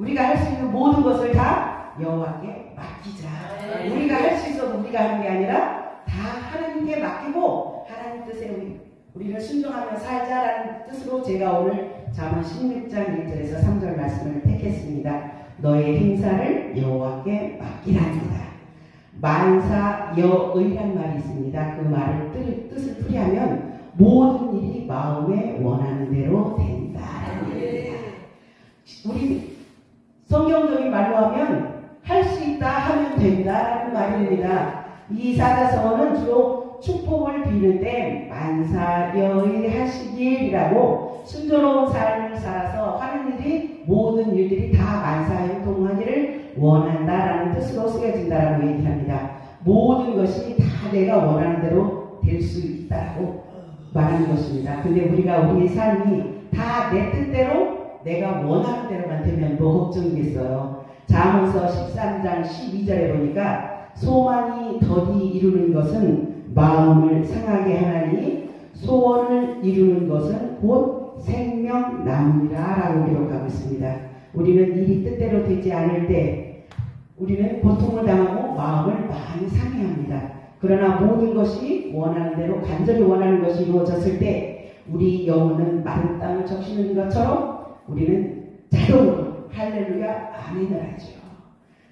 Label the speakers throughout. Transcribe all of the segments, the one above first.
Speaker 1: 우리가 할 수 있는 모든 것을 다 여호와께 맡기자. 우리가 할 수 있어도 우리가 하는 게 아니라 다 하나님께 맡기고 하나님 뜻에 우리는 순종하며 살자라는 뜻으로 제가 오늘 잠언 16장 1절에서 3절 말씀을 택했습니다. 너의 행사를 여호와께 맡기라입니다. 만사여의란 말이 있습니다. 그 말을 뜻을 풀이하면 모든 일이 마음에 원하는 대로 된다. 우리 성경적인 말로 하면 할 수 있다 하면 된다라는 말입니다. 이 사자성어는 주로 축복을 비는데 만사여의 하시길이라고 순조로운 삶을 살아서 하는 일이 모든 일들이 다 만사형통하기를 원한다라는 뜻으로 쓰여진다라고 얘기합니다. 모든 것이 다 내가 원하는 대로 될 수 있다고 말하는 것입니다. 근데 우리가 우리의 삶이 다 내 뜻대로 내가 원하는 대로만 되면 뭐 걱정이겠어요. 잠언서 13장 12절에 보니까 소망이 더디 이루는 것은 마음을 상하게 하나니 소원을 이루는 것은 곧 생명나무니라 라고 기록하고 있습니다. 우리는 일이 뜻대로 되지 않을 때 우리는 고통을 당하고 마음을 많이 상해합니다. 그러나 모든 것이 원하는 대로 간절히 원하는 것이 이루어졌을 때 우리 영혼은 마른 땅을 적시는 것처럼 우리는 자동으로 할렐루야 아멘을 하죠.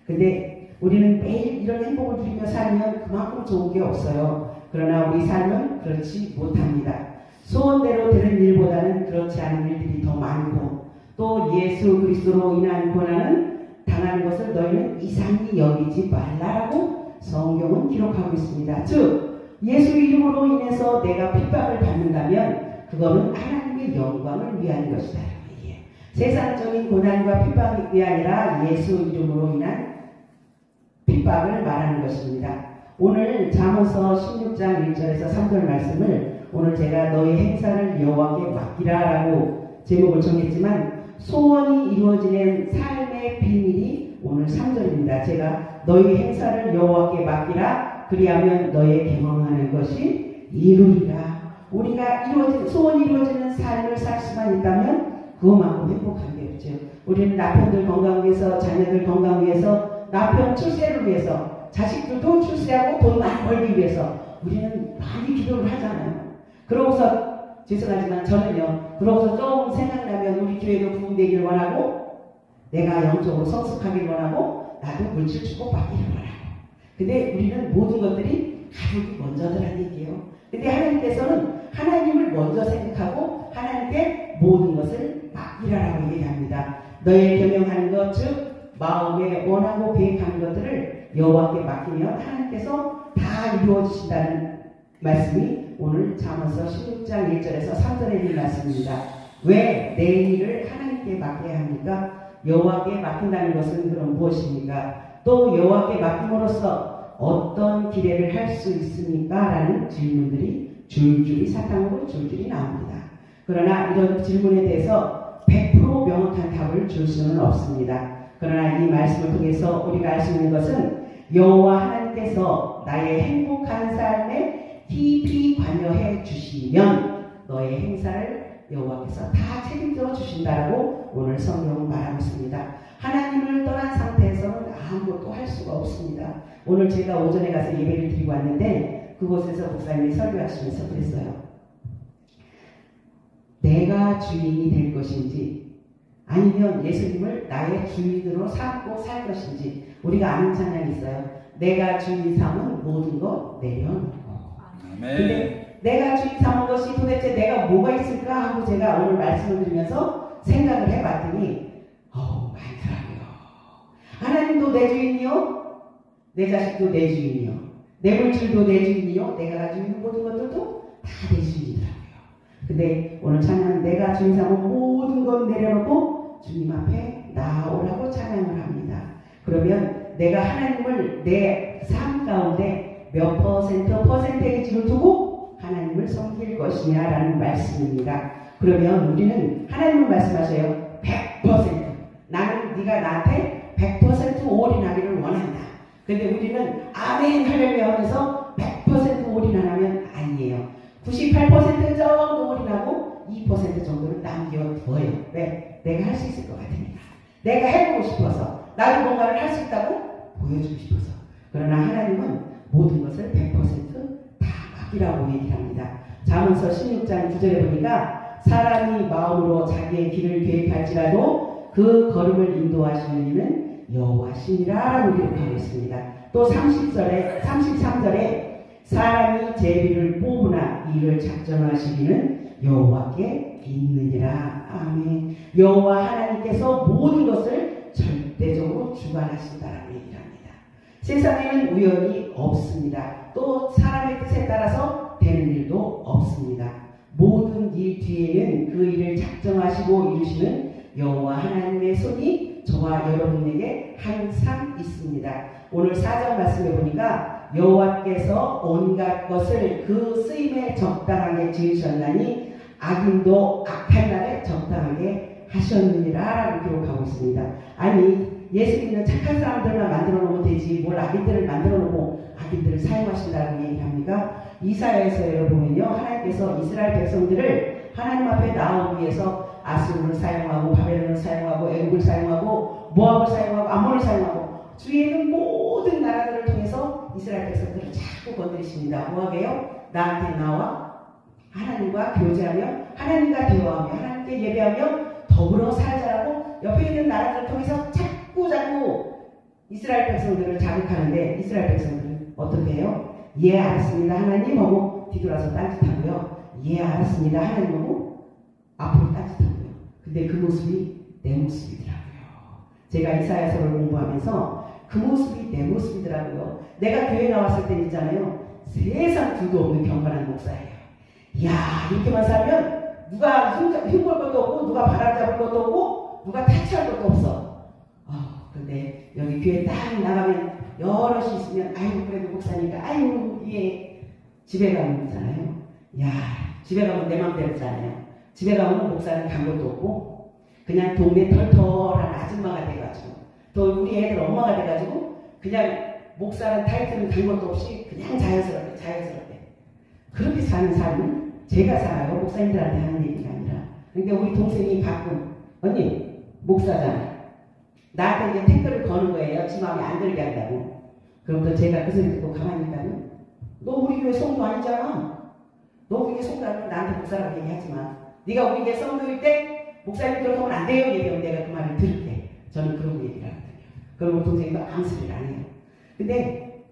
Speaker 1: 근데 우리는 매일 이런 행복을 누리며 살면 그만큼 좋은 게 없어요. 그러나 우리 삶은 그렇지 못합니다. 소원대로 되는 일보다는 그렇지 않은 일들이 더 많고 또 예수 그리스도로 인한 고난은 당하는 것을 너희는 이상히 여기지 말라라고 성경은 기록하고 있습니다. 즉 예수 이름으로 인해서 내가 핍박을 받는다면 그거는 하나님의 영광을 위한 것이다. 세상적인 고난과 핍박이 아니라 예수 이름으로 인한 핍박을 말하는 것입니다. 오늘 잠언서 16장 1절에서 3절 말씀을 오늘 제가 너의 행사를 여호와께 맡기라라고 제목을 정했지만 소원이 이루어지는 삶의 비밀이 오늘 3절입니다. 제가 너의 행사를 여호와께 맡기라 그리하면 너의 경험하는 것이 이루리라. 우리가 소원이 이루어지는 삶을 살 수만 있다면 그것만큼 행복한 게 없죠. 우리는 남편들 건강 위해서 자녀들 건강 위해서 남편 출세를 위해서 자식들도 출세하고 돈 많이 벌기 위해서 우리는 많이 기도를 하잖아요. 그러고서 죄송하지만 저는요. 그러고서 조금 생각나면 우리 교회도 부흥되기를 원하고 내가 영적으로 성숙하기를 원하고 나도 물질 축복받기를 원하고 근데 우리는 모든 것들이 가족이 먼저더란 얘기예요. 근데 하나님께서는 하나님을 먼저 생각하고 하나님께 모든 것을 맡기라라고 얘기합니다. 너의 경영하는 것, 즉 마음에 원하고 계획하는 것들을 여호와께 맡기면 하나님께서 다 이루어주신다는 말씀이 오늘 잠언서 16장 1절에서 3절에 있는 말씀입니다. 왜 내 일을 하나님께 맡겨야 합니까? 여호와께 맡긴다는 것은 그럼 무엇입니까? 또 여호와께 맡김으로써 어떤 기대를 할 수 있습니까? 라는 질문들이 줄줄이 사탕으로 줄줄이 나옵니다. 그러나 이런 질문에 대해서 100% 명확한 답을 줄 수는 없습니다. 그러나 이 말씀을 통해서 우리가 알 수 있는 것은 여호와 하나님께서 나의 행복한 삶에 깊이 관여해 주시면 너의 행사를 여호와께서 다 책임져 주신다라고 오늘 성경은 말하고 있습니다. 하나님을 떠난 상태에서는 아무것도 할 수가 없습니다. 오늘 제가 오전에 가서 예배를 드리고 왔는데 그곳에서 목사님이 설교하시면서 그랬어요. 내가 주인이 될 것인지 아니면 예수님을 나의 주인으로 삼고 살 것인지 우리가 아는 찬양이 있어요. 내가 주인 삼은 모든 것 내려놓고. 근데 내가 주인 삼은 것이 도대체 내가 뭐가 있을까 하고 제가 오늘 말씀을 드리면서 생각을 해봤더니 많더라고요. 하나님도 내 주인이요, 내 자식도 내 주인이요, 내 물질도 내 주인이요, 내가 가지고 있는 모든 것들도 다 내 주인이더라고요. 근데 오늘 찬양은 내가 주인 삼은 모든 것 내려놓고 주님 앞에 나오라고 찬양을 합니다. 그러면 내가 하나님을 내 삶 가운데 몇 퍼센테이지를 두고 하나님을 섬길 것이냐라는 말씀입니다. 그러면 우리는 하나님은 말씀하셔요. 100% 나는 네가 나한테 100% 올인하기를 원한다. 근데 우리는 아멘 할렐루야 하면서 100% 올인 안 하면 아니에요. 98% 정도 올인하고 2% 정도를 남겨둬요. 왜? 내가 할 수 있을 것 같으니까. 내가 해보고 싶어서, 나도 뭔가를 할 수 있다고 보여주고 싶어서. 그러나 하나님은 모든 것을 100%다 맡기라고 얘기합니다. 잠언서 16장 9절에 보니까 사람이 마음으로 자기의 길을 계획할지라도 그 걸음을 인도하시는 이는 여호와시니라라고 기록하고 있습니다. 또 33절에 사람이 제비를 뽑으나 이를 작정하시기는 여호와께 있느니라. 아멘. 여호와 하나님께서 모든 것을 절대적으로 주관하신다라고 얘기합니다. 세상에는 우연이 없습니다. 또 사람의 뜻에 따라서 되는 일도 없습니다. 모든 일 뒤에는 그 일을 작정하시고 이루시는 여호와 하나님의 손이 저와 여러분에게 항상 있습니다. 오늘 4절 말씀해 보니까 여호와께서 온갖 것을 그 쓰임에 적당하게 지으셨나니 악인도 악한 날에 적당하게 하셨느니라 라고 기록하고 있습니다. 아니 예수 믿는 착한 사람들만 만들어 놓으면 되지 뭘 악인들을 만들어 놓고 악인들을 사용하신다고 얘기합니까? 이사야에서 보면요, 하나님께서 이스라엘 백성들을 하나님 앞에 나오기 위해서 아수르를 사용하고 바벨론을 사용하고 애굽을 사용하고 모압을 사용하고 암몬을 사용하고 주위에 있는 모든 나라들을 통해서 이스라엘 백성들을 자꾸 건드리십니다. 뭐하게요? 나한테 나와 하나님과 교제하며 하나님과 대화하며 하나님께 예배하며 더불어 살자라고 옆에 있는 나라들을 통해서 자꾸 이스라엘 백성들을 자극하는데 이스라엘 백성들은 어떻게 해요? 예 알았습니다 하나님 하고 뒤돌아서 딴짓하고요. 예 알았습니다 하나님 하고 앞으로 딴짓하고요. 근데 그 모습이 내 모습이더라고요. 제가 이사야서를 공부하면서 그 모습이 내 모습이더라고요. 내가 교회 나왔을 때 있잖아요. 세상 두도 없는 경건한 목사예요. 이야 이렇게만 살면 누가 흉볼 것도 없고 누가 바람잡을 것도 없고 누가 타치할 것도 없어. 근데 여기 교회 딱 나가면 여럿이 있으면 아이고 그래도 목사니까 아이고 예 집에 가면 있잖아요. 야 집에 가면 내 맘대로잖아요. 집에 가면 목사는 간 것도 없고 그냥 동네 털털한 아줌마가 돼가지고 또 우리 애들 엄마가 돼가지고 그냥 목사는 타이틀은 간 것도 없이 그냥 자연스럽게 그렇게 사는 삶은 제가 살아요. 목사님들한테 하는 얘기가 아니라. 그러니까 우리 동생이 가끔 언니 목사잖아. 나한테 이제 댓글을 거는 거예요. 지 마음에 안 들게 한다고. 그럼 또 제가 그 소리 듣고 가만히 있다면 너 우리 교회 성도 아니잖아. 너 우리 교회 성도 아니면 나한테 목사라고 얘기하지 마. 네가 우리 교회 성도일 때 목사님 그렇게 하면 안 돼요. 얘기하면 내가 그 말을 들을게. 저는 그런 얘기를 하거든요. 그럼 우리 동생이 아무 소리를 안 해요. 근데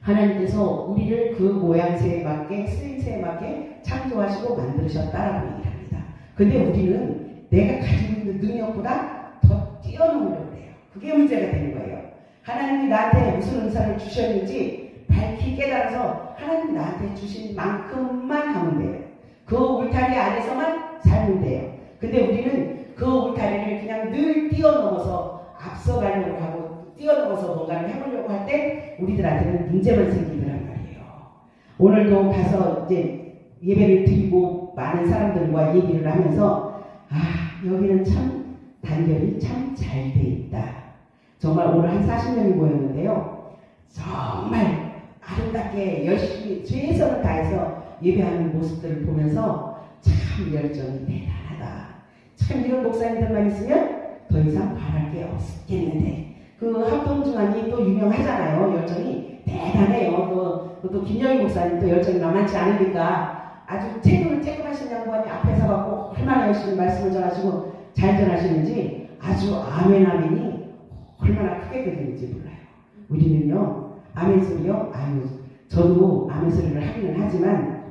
Speaker 1: 하나님께서 우리를 그 모양새에 맞게 쓰임새에 맞게 창조하시고 만드셨다라고 얘기를 합니다. 근데 우리는 내가 가지고 있는 능력보다 더 뛰어넘으려고 해요. 그게 문제가 되는 거예요. 하나님이 나한테 무슨 은사를 주셨는지 밝히 깨달아서 하나님이 나한테 주신 만큼만 하면 돼요. 그 울타리 안에서만 살면 돼요. 근데 우리는 그 울타리를 그냥 늘 뛰어넘어서 앞서가려고 하고 뛰어넘어서 뭔가를 해보려고 할 때 우리들한테는 문제만 생기더란 말이에요. 오늘도 가서 이제 예배를 드리고 많은 사람들과 얘기를 하면서 여기는 참 단결이 참 잘 돼 있다. 정말 오늘 한 40명이 모였는데요. 정말 아름답게 열심히 최선을 다해서 예배하는 모습들을 보면서 참 열정이 대단하다. 참 이런 목사님들만 있으면 더 이상 바랄 게 없겠는데 그 합동중환이 또 유명하잖아요. 열정이 대단해요. 또 김영희 목사님 또 열정이 만만치 않으니까 아주 쬐끔하신 양반이 앞에 서갖고 얼마나 열심히 말씀을 전하시고 잘 전하시는지 아주 아멘이 얼마나 크게 들리는지 몰라요. 우리는요 아멘 소리요 저도 아멘 소리를 하기는 하지만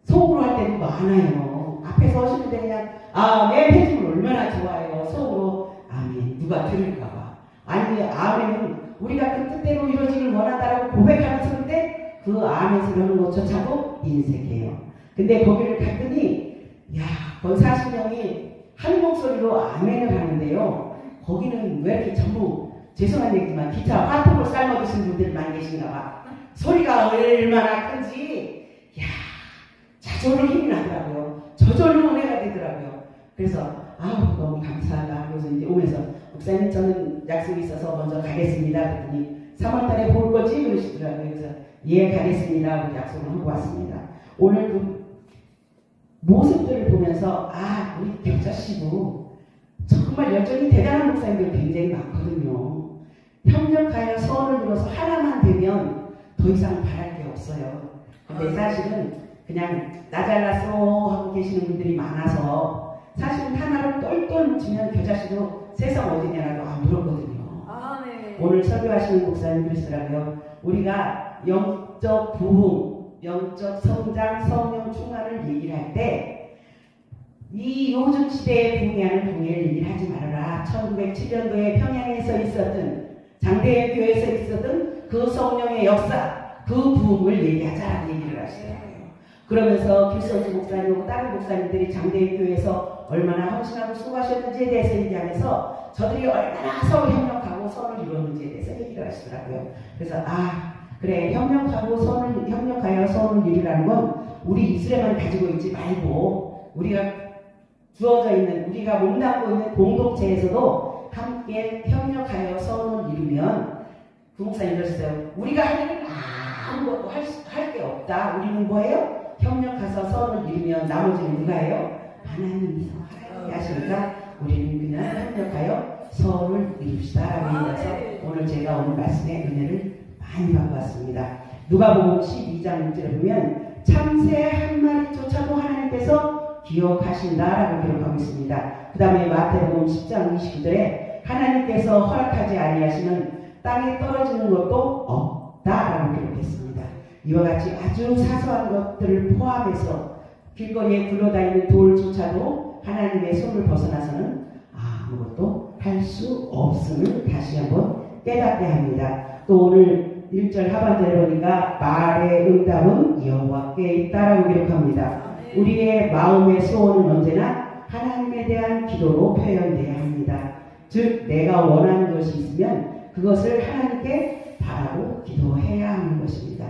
Speaker 1: 속으로 할 때도 많아요. 앞에서 하시는데 그냥 아멘 해주면 얼마나 좋아요. 속으로 아멘 누가 들을까봐. 아니 아멘은 우리가 그 뜻대로 이루어지길 원한다라고 고백하는 소리인데 그 아멘 소리 하는 것조차도 인색해요. 근데 거기를 갔더니 거기 40명이 한 목소리로 아멘을 하는데요. 거기는 왜 이렇게 전부 죄송한 얘기지만 기타 화통을 삶아드신 분들이 많이 계신가 봐. 소리가 얼마나 큰지 저절로 힘이 나더라고요. 저절로 은혜가 되더라고요. 그래서 너무 감사하다. 그래서 이제 오면서 목사님 저는 약속이 있어서 먼저 가겠습니다. 그랬더니 3월달에 볼 거지? 그러시더라고요. 그래서 예 가겠습니다. 하고 약속을 하고 왔습니다. 오늘 그 모습들을 보면서 우리 벽자씨도 정말 열정이 대단한 목사님들 굉장히 많거든요. 협력하여 소원을 이뤄서 하나만 되면 더 이상 바랄 게 없어요. 근데 사실은 그냥 나 잘났어 하고 계시는 분들이 많아서 사실은 하나를 똘똘 뭉치면 겨자씨도 세상 어디냐라도 안 물었거든요.
Speaker 2: 네.
Speaker 1: 오늘 설교하시는 목사님 그러시더라고요. 우리가 영적 부흥, 영적 성장, 성령 충만을 얘기를 할 때 이 요즘 시대에 붕괴하는 붕괴를 얘기를 하지 말아라. 1907년도에 평양에서 있었던 장대현 교회에서 있었던 그 성령의 역사, 그 부흥을 얘기하자라는 얘기를 하시더라고요. 그러면서 길선수 목사님하고 다른 목사님들이 장대현 교회에서 얼마나 헌신하고 수고하셨는지에 대해서 얘기하면서 저들이 얼마나 서로 협력하고 선을 이루었는지에 대해서 얘기를 하시더라고요. 그래서 그래 협력하여 선을 이루라는 건 우리 입술에만 가지고 있지 말고 우리가 주어져 있는 우리가 몸담고 있는 공동체에서도 함께 협력하여 선을 이루면 그 목사님 그러셨어요. 우리가 할 일은 아무것도 할 게 없다. 우리는 뭐예요? 협력해서 선을 이루면 나머지는 누가 해요? 하나님이서 하나님이 하시니까 우리는 그냥 협력하여 선을 이룹시다. 그래서 오늘 제가 오늘 말씀의 은혜를 많이 받고 왔습니다. 누가복음 12장 6절에 보면 참새 한 마리조차도 하나님께서 기억하신다라고 기록하고 있습니다. 그 다음에 마태복음 10장 29절에 하나님께서 허락하지 아니하시는 땅에 떨어지는 것도 없다라고 기록했습니다. 이와 같이 아주 사소한 것들을 포함해서 길거리에 굴러다니는 돌조차도 하나님의 손을 벗어나서는 아무것도 할 수 없음을 다시 한번 깨닫게 합니다. 또 오늘 1절 하반절에 보니까 말의 응답은 여호와께 있다라고 기록합니다. 우리의 마음의 소원은 언제나 하나님에 대한 기도로 표현되어야 합니다. 즉 내가 원하는 것이 있으면 그것을 하나님께 바라고 기도해야 하는 것입니다.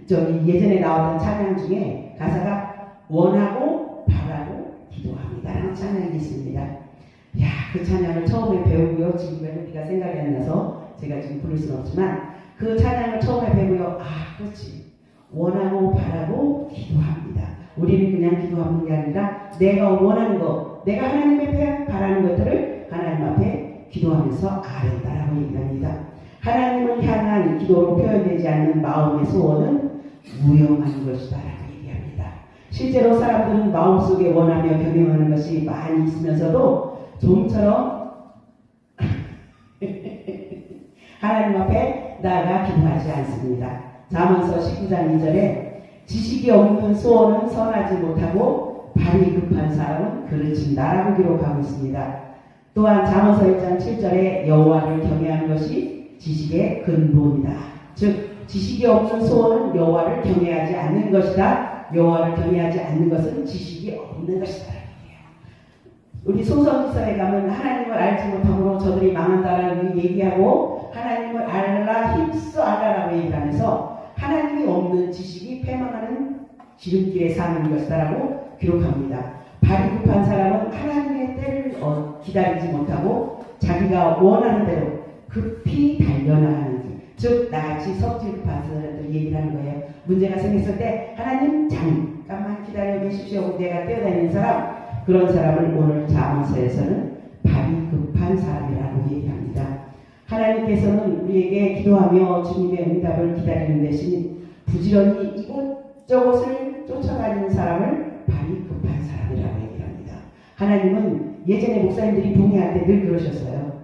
Speaker 1: 저기 예전에 나왔던 찬양 중에 가사가 원하고 바라고 기도합니다라는 찬양이 있습니다. 그 찬양을 처음에 배우고요. 지금 멜로디가 생각이 안 나서 제가 지금 부를 수는 없지만 그 찬양을 처음에 배우고요. 그렇지. 원하고 바라고 기도합니다. 우리는 그냥 기도하는 게 아니라 내가 원하는 것, 내가 하나님 앞에 바라는 것들을 하나님 앞에 기도하면서 아뢰다라고 얘기합니다. 하나님을 향한 기도로 표현되지 않는 마음의 소원은 무용한 것이다 라고 얘기합니다. 실제로 사람들은 마음속에 원하며 경영하는 것이 많이 있으면서도 좀처럼 하나님 앞에 나아가 기도하지 않습니다. 잠언서 19장 2절에 지식이 없는 소원은 선하지 못하고 발이 급한 사람은 그르친다라고 기록하고 있습니다. 또한 잠언서 1장 7절에 여호와를 경외하는 것이 지식의 근본이다. 즉 지식이 없는 소원은 여호와를 경외하지 않는 것이다. 여호와를 경외하지 않는 것은 지식이 없는 것이다. 우리 소선지서에 가면 하나님을 알지 못함으로 저들이 망한다라고 얘기하고 하나님을 알라 힘써 알라라고 얘기하면서 하나님이 없는 지식이 패망하는 지름길에 사는 것이다라고 기록합니다. 발이 급한 사람은 하나님의 때를 기다리지 못하고 자기가 원하는 대로 급히 달려나가는 길. 즉 나같이 성질 급한 사람들이 얘기를 하는 거예요. 문제가 생겼을 때 하나님 잠깐만 기다려 계십시오. 내가 뛰어다니는 사람, 그런 사람을 오늘 잠언서에서는 발이 급한 사람이라고 얘기합니다. 하나님께서는 우리에게 기도하며 주님의 응답을 기다리는 대신 부지런히 이곳저곳을 쫓아다니는 사람을 발이 급한 사람이라고 얘기합니다. 하나님은 예전에 목사님들이 붕괴할 때 늘 그러셨어요.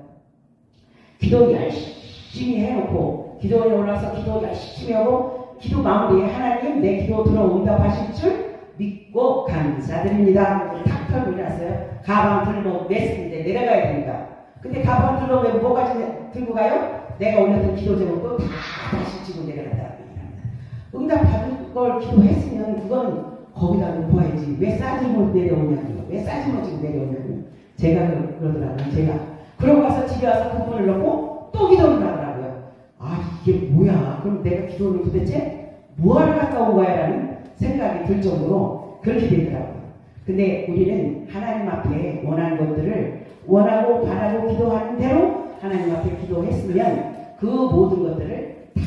Speaker 1: 기도 열심히 해놓고 기도에 올라서 기도 열심히 하고 기도 마무리에 하나님 내 기도 들어 응답하실 줄 믿고 감사드립니다. 탁 털고 일어났어요. 가방 들고 냈는데 내려가야 됩니다. 근데 가방 들고 왜 뭐까지 들고 가요? 내가 올렸던 기도 제목도 다 다시 지고 내려간다고 얘기합니다. 응답 받을 걸 기도했으면 그건 거기다 놓고 와야지. 왜 싸지고 내려오냐고요. 왜 싸지고 내려오냐고요. 제가 그러더라고요. 제가 그러고 가서 집에 와서 그분을 넣고 또 기도를 하더라고요. 이게 뭐야. 그럼 내가 기도를 도대체 뭐하러 갔다 온 거야 라는 생각이 들 정도로 그렇게 되더라고요. 근데 우리는 하나님 앞에 원하는 것들을 원하고 바라고 기도하는 대로 하나님 앞에 기도했으면 그 모든 것들을 다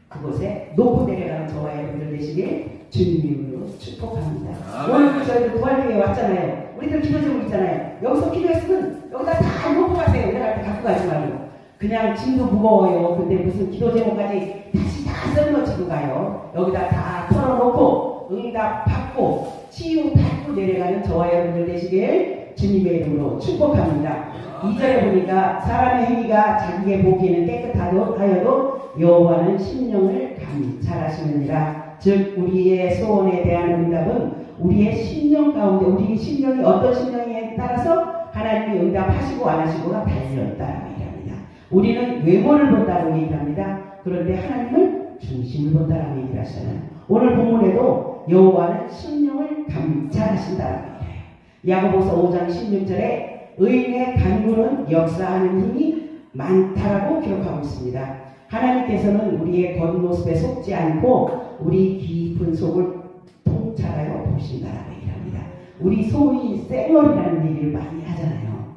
Speaker 1: 그곳에 놓고 내려가는 저와 여러분들 되시길 주님 이름으로 축복합니다. 오늘 저희들 부활교회에 왔잖아요. 우리들 기도 제목 있잖아요. 여기서 기도했으면 여기다 다 놓고 가세요. 내가 갖고 가지 말고. 그냥 짐도 무거워요. 근데 무슨 기도 제목까지 다시 다 썰어지고 가요. 여기다 다 털어놓고 응답 받고 치유 받고 내려가는 저와 여러분들 되시길 주님의 이름으로 축복합니다. 2절에 보니까 사람의 행위가 자기의 보기에는 깨끗하여도 여호와는 심령을 감찰하시느니라. 즉 우리의 소원에 대한 응답은 우리의 심령 가운데 우리 심령이 어떤 심령에 따라서 하나님이 응답하시고 안 하시고가 달렸다라고 얘기합니다. 우리는 외모를 본다고 얘기합니다. 그런데 하나님은 중심을 본다라고 얘기를 하시잖아요. 오늘 본문에도 여호와는 심령을 감찰하신다라고 얘기해요. 야고보서 5장 16절에 의인의 간구는 역사하는 힘이 많다라고 기록하고 있습니다. 하나님께서는 우리의 겉모습에 속지 않고 우리 깊은 속을 통찰하여 보신다라고 얘기합니다. 우리 소위 쌩얼이라는 얘기를 많이 하잖아요.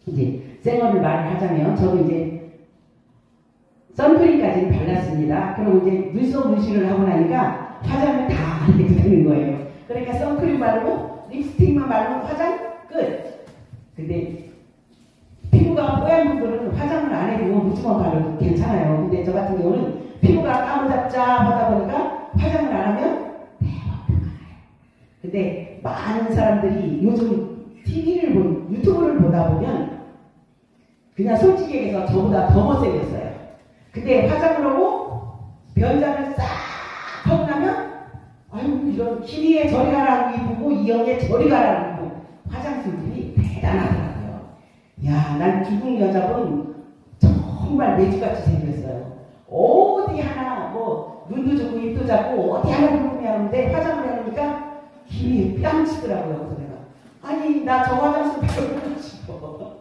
Speaker 1: 이제 쌩얼을 말을 하자면 저도 이제 선크림까지는 발랐습니다. 그리고 이제 눈썹 문신을 하고 나니까 화장을 다 안 해도 되는 거예요. 그러니까 선크림 바르고 립스틱만 바르면 화장 끝. 근데 피부가 뽀얀 분들은 화장을 안 해도 묻지만 바르도 괜찮아요. 근데 저 같은 경우는 피부가 까무잡잡하다 보니까 화장을 안 하면 대박나요. 근데 많은 사람들이 요즘 유튜브를 보다 보면 그냥 솔직히 얘기해서 저보다 더 못생겼어요. 근데 화장을 하고 변장을 싹 하고 나면 아유 이런 키리에 저리 가라고 입고 이영에 저리 가라고 입고 화장술들이 대단하더라고요. 야, 난 중국 여자분 정말 매주같이 생겼어요. 어디 하나 뭐 눈도 좋고 입도 작고 어디 하나 부르면 하는데 화장을 해놓으니까 힘이 뺨치더라고요. 그래서 내가 아니 나 저 화장술 배우고 싶어.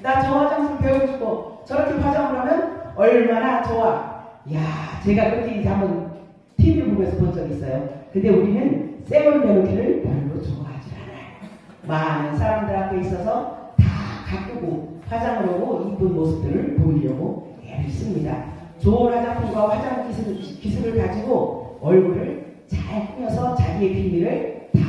Speaker 1: 나 저 화장술 배우고 싶어. 저렇게 화장을 하면 얼마나 좋아. 야, 제가 그렇게 이제 한번 TV 보면서 본 적이 있어요. 근데 우리는 쌩얼 배우기를 별로 좋아하지 않아요. 많은 사람들 앞에 있어서 다 가꾸고 화장을 하고 이쁜 모습들을 보이려고 애를 씁니다. 좋은 화장품과 화장 기술을 가지고 얼굴을 잘 꾸며서 자기의 비밀을 다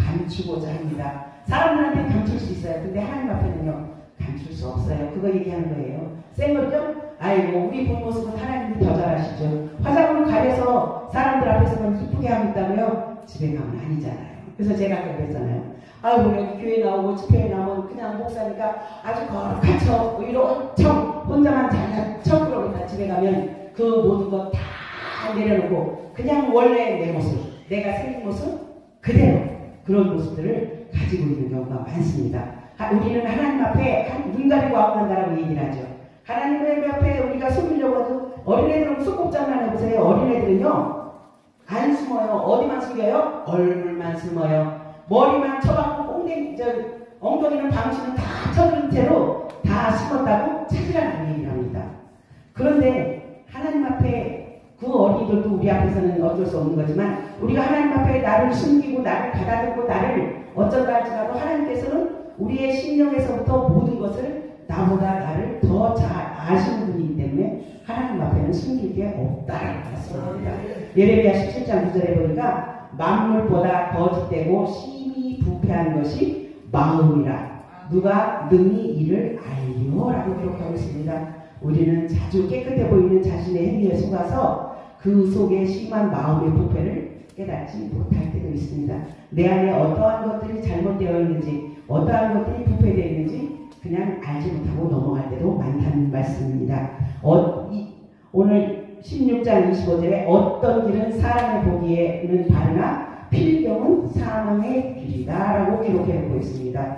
Speaker 1: 감추고자 합니다. 사람들한테 감출 수 있어요. 근데 하나님 앞에는요 감출 수 없어요. 그거 얘기하는 거예요. 쌩얼 아이고 우리 본 모습은 하나님이 더 잘하시죠. 화장으로 가려서 사람들 앞에서만 이쁘게 하고 있다고요? 집에 가면 아니잖아요. 그래서 제가 아까 그랬잖아요. 아이고 여기 교회 나오고 집회에 나오면 그냥 목사니까 아주 거룩한 척 이런 척 혼자만 잘난 척 그러고 다 집에 가면 그 모든 거 다 내려놓고 그냥 원래 내 모습 내가 생긴 모습 그대로 그런 모습들을 가지고 있는 경우가 많습니다. 우리는 하나님 앞에 눈 가리고 아웅한다라고 얘기를 하죠. 하나님 앞에 우리가 숨으려고 해도 어린애들은 소꿉장난 해보세요. 어린애들은요 안 숨어요. 어디만 숨겨요? 얼굴만 숨어요. 머리만 쳐박고 엉덩이는 방치는 다 쳐든 채로 다 숨었다고 찾으라는 얘기를 합니다. 그런데 하나님 앞에 그 어린이들도 우리 앞에서는 어쩔 수 없는 거지만 우리가 하나님 앞에 나를 숨기고 나를 가다듬고 나를 어쩐다 할지라도 하나님께서는 우리의 심령에서부터 모든 것을 나보다 나를 더 잘 아시는 분이기 때문에 하나님 앞에는 숨길 게 없다라고 말씀합니다. 예레미야 17장 9절에 보니까 만물보다 거짓되고 심히 부패한 것이 마음이라 누가 능히 이를 알리오라고 기록하고 있습니다. 우리는 자주 깨끗해 보이는 자신의 행위에 속아서 그 속에 심한 마음의 부패를 깨닫지 못할 때도 있습니다. 내 안에 어떠한 것들이 잘못되어 있는지 어떠한 것들이 부패되어 있는지 그냥 알지 못하고 넘어갈 때도 많다는 말씀입니다. 오늘 16장 25절에 어떤 길은 사람의 보기에는 바르나 필경은 사망의 길이다 라고 기록해놓고 있습니다.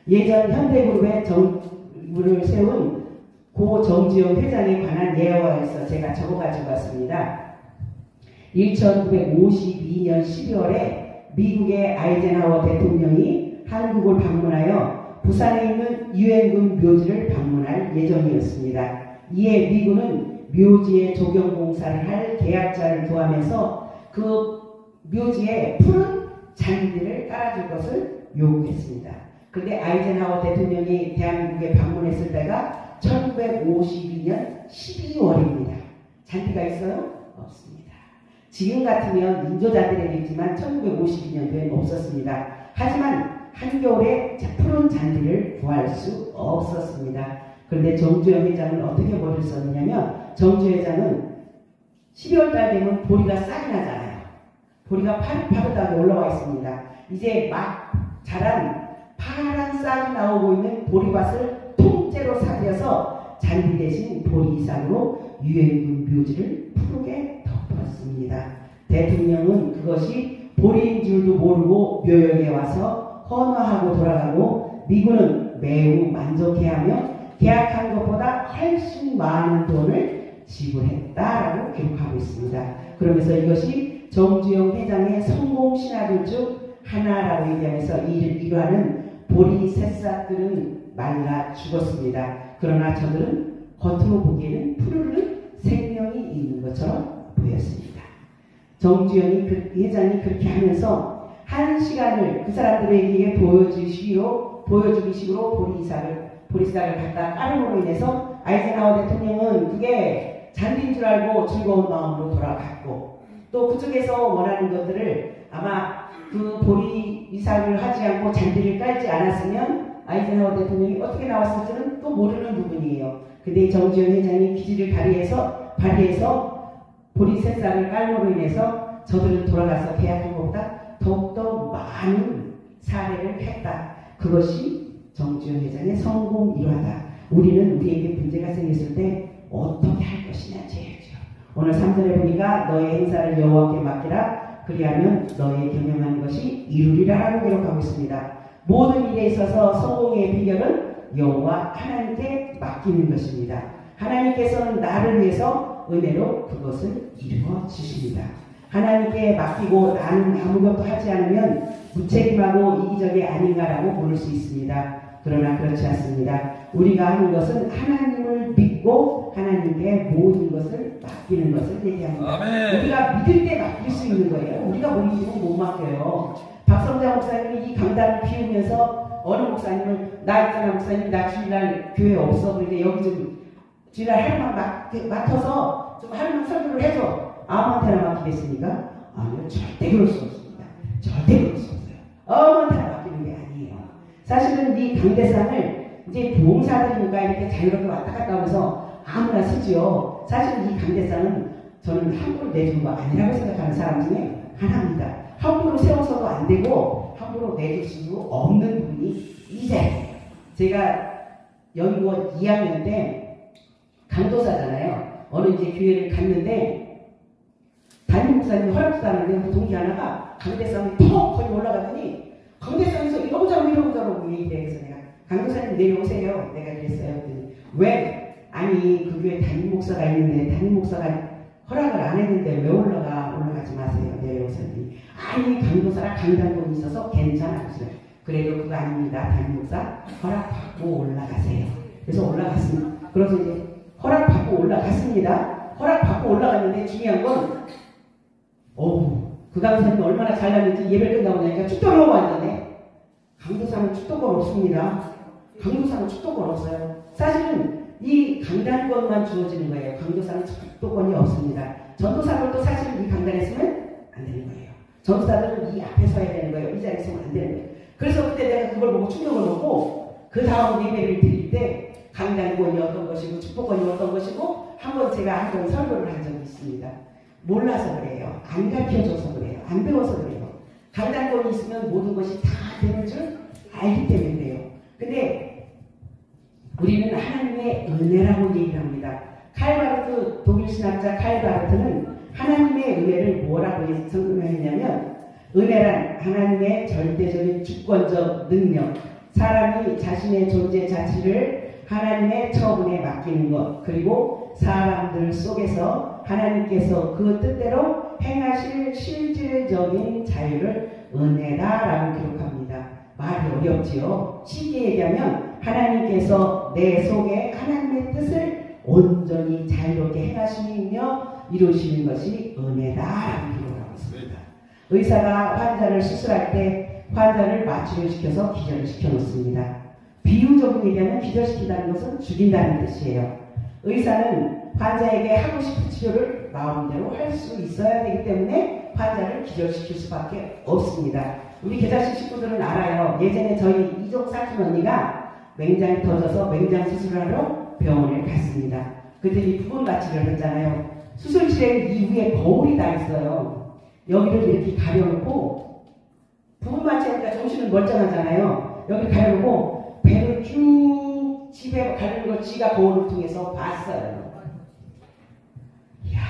Speaker 1: 예전 현대그룹의 정부를 세운 고 정지용 회장에 관한 예화에서 제가 적어가지고 왔습니다. 1952년 12월에 미국의 아이젠하워 대통령이 한국을 방문하여 부산에 있는 유엔군 묘지를 방문할 예정이었습니다. 이에 미군은 묘지에 조경공사를 할 계약자를 구하면서 그 묘지에 푸른 잔디를 깔아줄 것을 요구했습니다. 그런데 아이젠하워 대통령이 대한민국에 방문했을 때가 1952년 12월입니다. 잔디가 있어요? 없습니다. 지금 같으면 인조잔디는 있지만 1952년도에는 없었습니다. 하지만 한겨울에 푸른 잔디를 구할 수 없었습니다. 그런데 정주영 회장은 어떻게 벌을 썼느냐면 정주영 회장은 12월달 되면 보리가 싹이 나잖아요. 보리가 파릇파릇하게 올라와 있습니다. 이제 막 자란 파란 싹이 나오고 있는 보리밭을 통째로 사들여서 잔디 대신 보리 이상으로 유엔군 묘지를 푸르게 덮었습니다. 대통령은 그것이 보리인 줄도 모르고 묘역에 와서 헌화하고 돌아가고 미군은 매우 만족해하며 계약한 것보다 훨씬 많은 돈을 지불했다라고 기록하고 있습니다. 그러면서 이것이 정주영 회장의 성공 시나리오 중 하나라고 얘기하면서 이러한 보리 새싹들은 말라 죽었습니다. 그러나 저들은 겉으로 보기에는 푸르른 생명이 있는 것처럼 보였습니다. 정주영이 회장이 그렇게 하면서 한 시간을 그 사람들에게 보여주기 식으로 보리싹을 갖다 까름으로 인해서 아이젠하워 대통령은 그게 잔디인 줄 알고 즐거운 마음으로 돌아갔고 또 그쪽에서 원하는 것들을 아마 그 보리 이삭을 하지 않고 잔디를 깔지 않았으면 아이젠하워 대통령이 어떻게 나왔을지는 또 모르는 부분이에요. 근데 정주영 회장이 기지를 발휘해서 보리 새싹을 깔므로 인해서 저들은 돌아가서 계약한 것보다 더욱더 많은 사례를 했다. 그것이 정주영 회장의 성공 일화다. 우리는 우리에게 문제가 생겼을 때 어떻게 할 것이냐 제야죠. 오늘 3절에 보니까 너의 행사를 여호와께 맡기라. 그리하면 너의 경영하는 것이 이루리라라고 기록하고 있습니다. 모든 일에 있어서 성공의 비결은 여호와 하나님께 맡기는 것입니다. 하나님께서는 나를 위해서 은혜로 그것을 이루어 주십니다. 하나님께 맡기고 나는 아무것도 하지 않으면 무책임하고 이기적이 아닌가라고 물을 수 있습니다. 그러나 그렇지 않습니다. 우리가 하는 것은 하나님을 믿고 하나님께 모든 것을 맡기는 것을 얘기합니다.
Speaker 2: 아멘.
Speaker 1: 우리가 믿을 때 맡길 수 있는 거예요. 우리가 못 믿으면 못 맡겨요. 박성자 목사님이 이 강단을 피우면서 어느 목사님은 나 있잖아 목사님 나 주일날 교회 없어 그런데 여기 좀 주일날 하루만 맡아서 좀 하루만 설교를 해줘. 아무한테나 맡기겠습니까? 아니요, 절대 그럴 수 없습니다. 절대 그럴 수 없어요. 아무한테나 맡기는 게 아니에요. 사실은 이 강대상을 이제 부흥사들이니까 이렇게 자유롭게 왔다 갔다 하면서 아무나 쓰지요. 사실은 이 강대상은 저는 함부로 내주는 거 아니라고 생각하는 사람 중에 하나입니다. 함부로 세워서도 안 되고 함부로 내줄 수 없는 분이 이제 제가 연구원 2학년 때 강도사잖아요. 어느 이제 교회를 갔는데 담임 목사님이 허락도 안 하는데 동기 하나가 강대상이 턱 거기 올라가더니 강대상에서 이러고저러고 얘기해. 그래서 내가 강도사님 내려오세요. 내가 그랬어요. 그랬더니 왜? 아니 그 교회 담임 목사가 있는데 담임 목사가 허락을 안 했는데 왜 올라가지 마세요. 내려오세요. 아니 강도사랑 강단권이 있어서 괜찮아. 그래도 그거 아닙니다. 담임 목사 허락받고 올라가세요. 그래서 올라갔습니다. 그래서 이제 허락받고 올라갔습니다. 허락받고 올라갔는데 중요한 건 그 강사님이 얼마나 잘났는지 예배를 끝나고 나니까 축도로 왔는데 강도사는 축도권 없습니다. 강도사는 축도권 없어요. 사실은 이 강단권만 주어지는 거예요. 강도사는 축도권이 없습니다. 전도사들도 사실은 이 강단에 서면 안 되는 거예요. 전도사들은 이 앞에 서야 되는 거예요. 이 자리에 서면 안 되는 거예요. 그래서 그때 내가 그걸 보고 충격을 먹고 그 다음 예배를 드릴 때 강단권이 어떤 것이고 축복권이 어떤 것이고 한번 제가 한번 설교를 한 적이 있습니다. 몰라서 그래요. 안 가르쳐줘서 그래요. 안 배워서 그래요. 강단권이 있으면 모든 것이 다 되는 줄 알기 때문에 그래요. 근데 우리는 하나님의 은혜라고 얘기를 합니다. 칼바르트 독일 신학자 칼바르트는 하나님의 은혜를 뭐라고 설명했냐면 은혜란 하나님의 절대적인 주권적 능력, 사람이 자신의 존재 자체를 하나님의 처분에 맡기는 것, 그리고 사람들 속에서 하나님께서 그 뜻대로 행하실 실질적인 자유를 은혜다라고 기록합니다. 말이 어렵지요. 쉽게 얘기하면 하나님께서 내 속에 하나님의 뜻을 온전히 자유롭게 행하시며 이루시는 것이 은혜다라고 기록하고 있습니다. 의사가 환자를 수술할 때 환자를 마취를 시켜서 기절을 시켜놓습니다. 비유적으로 얘기하면 기절시킨다는 것은 죽인다는 뜻이에요. 의사는 환자에게 하고 싶은 치료를 마음대로 할 수 있어야 되기 때문에 환자를 기절시킬 수밖에 없습니다. 우리 계자식 식구들은 알아요. 예전에 저희 이종 사촌 언니가 맹장이 터져서 맹장 수술을 하러 병원에 갔습니다. 그랬더니 부분 마취를 했잖아요. 수술실에 이후에 거울이 다 있어요. 여기를 이렇게 가려놓고 부분 마취하니까 정신은 멀쩡하잖아요. 여기 가려놓고 배를 쭉 집에 가려는 걸 지가 거울을 통해서 봤어요. 이야,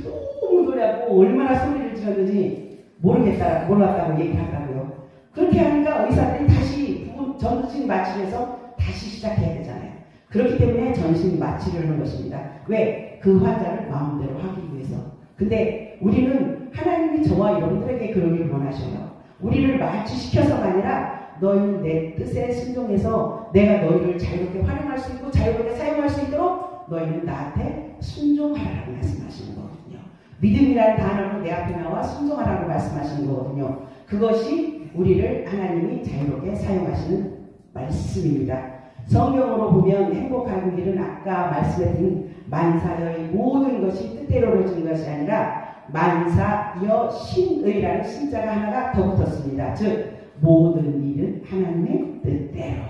Speaker 1: 너무 노래하고 얼마나 소리를 지르는지 몰랐다고 얘기하더라고요. 그렇게 하니까 의사들이 다시 전신 마취를 해서 다시 시작해야 되잖아요. 그렇기 때문에 전신 마취를 하는 것입니다. 왜? 그 환자를 마음대로 하기 위해서. 근데 우리는 하나님이 저와 여러분들에게 그러기를 원하셔요. 우리를 마취시켜서가 아니라 너희는 내 뜻에 순종해서 내가 너희를 자유롭게 활용할 수 있고 자유롭게 사용할 수 있도록 너희는 나한테 순종하라고 말씀하시는 거거든요. 믿음이라는 단어로 내 앞에 나와 순종하라고 말씀하시는 거거든요. 그것이 우리를 하나님이 자유롭게 사용하시는 말씀입니다. 성경으로 보면 행복한 길은 아까 말씀드린 만사여의 모든 것이 뜻대로 이루어진 것이 아니라 만사여신의라는 신자가 하나가 더 붙었습니다. 즉 모든 일은 하나님의 뜻대로.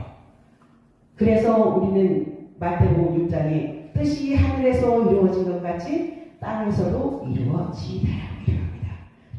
Speaker 1: 그래서 우리는 마태복음 6장에 뜻이 하늘에서 이루어진 것 같이 땅에서도 이루어지리라고 합니다.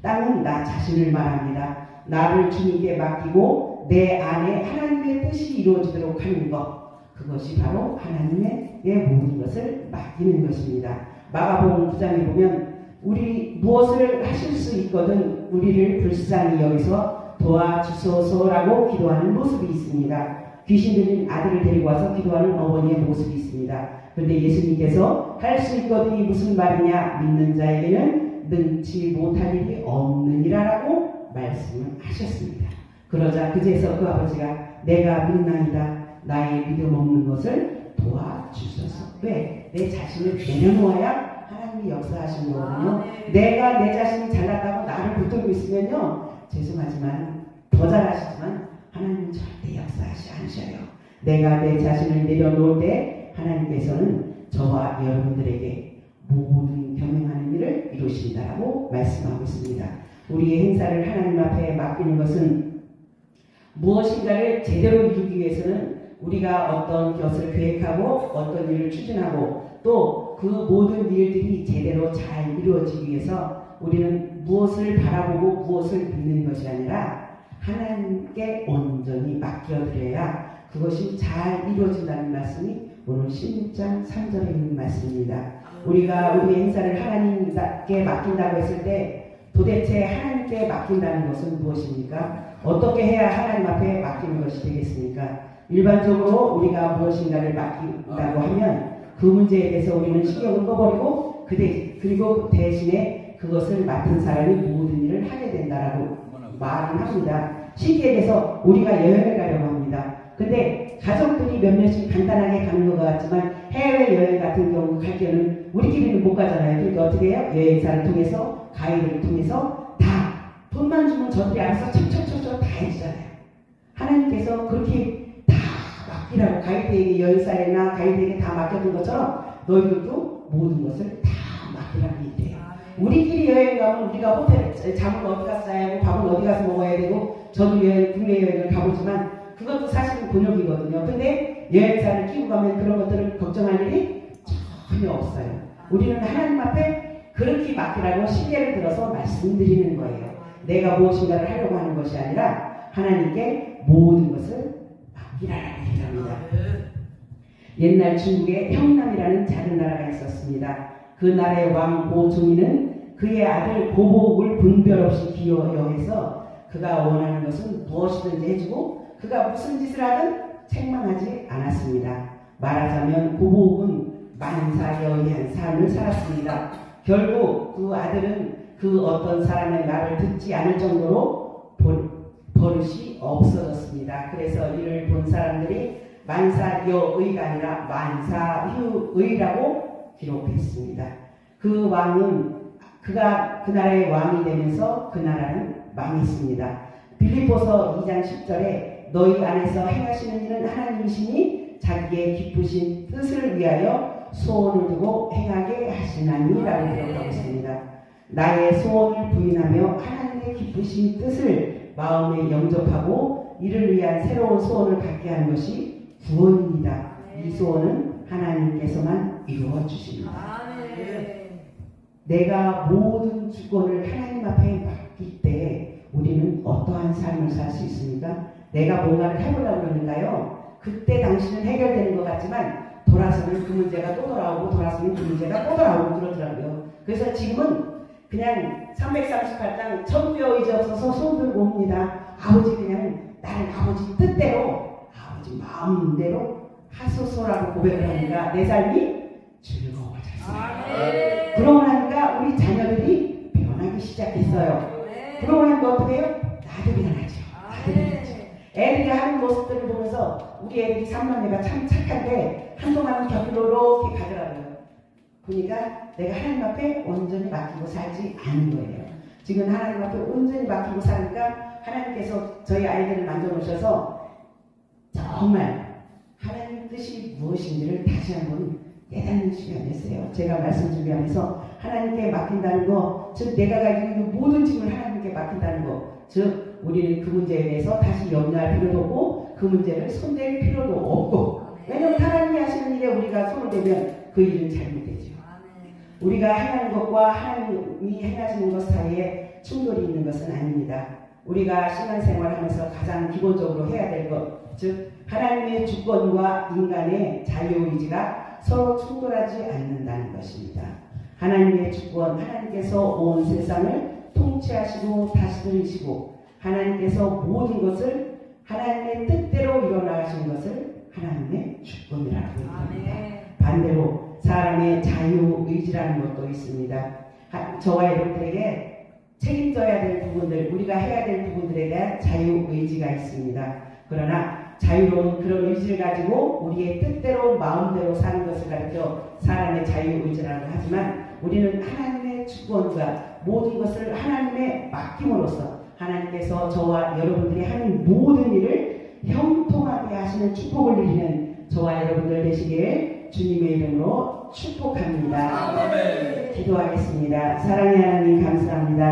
Speaker 1: 땅은 나 자신을 말합니다. 나를 주님께 맡기고 내 안에 하나님의 뜻이 이루어지도록 하는 것, 그것이 바로 하나님의 모든 것을 맡기는 것입니다. 마가복음 9장에 보면 우리 무엇을 하실 수 있거든 우리를 불쌍히 여기서 도와주소서라고 기도하는 모습이 있습니다. 귀신 들린 아들을 데리고 와서 기도하는 어머니의 모습이 있습니다. 그런데 예수님께서 할 수 있거든이 무슨 말이냐, 믿는 자에게는 능치 못할 일이 없느니라라고 말씀을 하셨습니다. 그러자 그제서 그 아버지가 내가 믿나이다, 나의 믿음 없는 것을 도와주소서. 왜? 내 자신을 내려놓아야 하나님이 역사하시는 거거든요. 내가 내 자신이 잘났다고 나를 붙들고 있으면요, 죄송하지만 더 잘하시지만 하나님은 절대 역사하지 않으셔요. 내가 내 자신을 내려놓을 때 하나님께서는 저와 여러분들에게 모든 경영하는 일을 이루신다라고 말씀하고 있습니다. 우리의 행사를 하나님 앞에 맡기는 것은 무엇인가를 제대로 이루기 위해서는 우리가 어떤 것을 계획하고 어떤 일을 추진하고 또 그 모든 일들이 제대로 잘 이루어지기 위해서 우리는 무엇을 바라보고 무엇을 믿는 것이 아니라 하나님께 온전히 맡겨드려야 그것이 잘 이루어진다는 말씀이 오늘 16장 3절에 있는 말씀입니다. 우리가 우리의 행사를 하나님께 맡긴다고 했을 때 도대체 하나님께 맡긴다는 것은 무엇입니까? 어떻게 해야 하나님 앞에 맡기는 것이 되겠습니까? 일반적으로 우리가 무엇인가를 맡긴다고 하면 그 문제에 대해서 우리는 신경을 꺼버리고 그리고 대신에 그것을 맡은 사람이 모든 일을 하게 된다라고 말을 합니다. 쉽게 얘기해서 우리가 여행을 가려고 합니다. 근데 가족들이 몇몇씩 간단하게 가는 것 같지만 해외여행 같은 경우 갈 때는 우리끼리는 못 가잖아요. 그러니까 어떻게 해요? 여행사를 통해서 가이드를 통해서 다 돈만 주면 저들이 알아서 척척척척 다 해주잖아요. 하나님께서 그렇게 다 맡기라고 가이드에게 여행사나 가이드에게 다 맡겨둔 것처럼 너희들도 모든 것을 다 맡기라고 얘기해요. 우리끼리 여행 가면 우리가 호텔 잠은 어디 가서 자야 하고 밥은 어디 가서 먹어야 되고 저도 국내 여행을 가보지만 그것도 사실은 곤욕이거든요. 근데 여행사를 끼고 가면 그런 것들을 걱정할 일이 전혀 없어요. 우리는 하나님 앞에 그렇게 맡기라고 신뢰를 들어서 말씀드리는 거예요. 내가 무엇인가를 하려고 하는 것이 아니라 하나님께 모든 것을 맡기라라고 얘기합니다. 옛날 중국에 형남이라는 작은 나라가 있었습니다. 그 나라의 왕 고종이는 그의 아들 고복을 분별 없이 기여해서 그가 원하는 것은 무엇이든지 해주고 그가 무슨 짓을 하든 책망하지 않았습니다. 말하자면 고복은 만사여의한 삶을 살았습니다. 결국 그 아들은 그 어떤 사람의 말을 듣지 않을 정도로 버릇이 없어졌습니다. 그래서 이를 본 사람들이 만사여의가 아니라 만사휴의라고 기록했습니다. 그 왕은 그가 그 나라의 왕이 되면서 그 나라는 망했습니다. 빌립보서 2장 10절에 너희 안에서 행하시는 일은 하나님이시니 자기의 기쁘신 뜻을 위하여 소원을 두고 행하게 하시나니라고 기록하고 있습니다. 나의 소원을 부인하며 하나님의 하나님의 기쁘신 뜻을 마음에 영접하고 이를 위한 새로운 소원을 갖게 하는 것이 구원입니다. 이 소원은 하나님께서만 이루어 주십니다. 내가 모든 주권을 하나님 앞에 맡길 때 우리는 어떠한 삶을 살 수 있습니까? 내가 뭔가를 해보려고 그러는가요? 그때 당시는 해결되는 것 같지만 돌아서면 그 문제가 또 돌아오고 돌아서면 그 문제가 또 돌아오고 그러더라고요. 그래서 지금은 그냥 338장 천부여 의지 없어서 손 들고 옵니다. 아버지 그냥 나는 아버지 뜻대로 아버지 마음대로 하소서라고 고백을 하니까 내 삶이 즐거워졌어요. 그러고 나니까 우리 자녀들이 변하기 시작했어요. 그러고 나니까 어떻게 해요? 나도 변하죠. 나도 변하죠. 애들이 하는 모습들을 보면서 우리 애들이 3남매가 참 착한데 한동안은 곁으로 이렇게 가더라고요. 보니까 내가 하나님 앞에 온전히 맡기고 살지 않은 거예요. 지금 하나님 앞에 온전히 맡기고 사니까 하나님께서 저희 아이들을 만져놓으셔서 정말 하나님 뜻이 무엇인지를 다시 한번 깨닫는 시간이었어요. 제가 말씀 준비하면서 하나님께 맡긴다는 거, 즉 내가 가지고 있는 모든 짐을 하나님께 맡긴다는 거, 즉 우리는 그 문제에 대해서 다시 염려할 필요도 없고 그 문제를 손댈 필요도 없고, 왜냐하면 하나님이 하시는 일에 우리가 손을 대면 그 일은 잘못되죠. 우리가 행하는 것과 하나님이 행하시는 것 사이에 충돌이 있는 것은 아닙니다. 우리가 신앙생활을 하면서 가장 기본적으로 해야 될 것, 즉 하나님의 주권과 인간의 자유의지가 서로 충돌하지 않는다는 것입니다. 하나님의 주권, 하나님께서 온 세상을 통치하시고 다스리시고 하나님께서 모든 것을 하나님의 뜻대로 일어나가시는 것을 하나님의 주권이라고 합니다. 반대로 사람의 자유의지라는 것도 있습니다. 저와 여러분들에게 책임져야 될 부분들, 우리가 해야 될 부분들에 대한 자유의지가 있습니다. 그러나 자유로운 그런 의지를 가지고 우리의 뜻대로 마음대로 사는 것을 가르쳐 사람의 자유의지라고 하지만 우리는 하나님의 주권과 모든 것을 하나님의 맡김으로써 하나님께서 저와 여러분들이 하는 모든 일을 형통하게 하시는 축복을 누리는 저와 여러분들 되시길 주님의 이름으로 축복합니다. 아멘. 기도하겠습니다. 사랑의 하나님 감사합니다.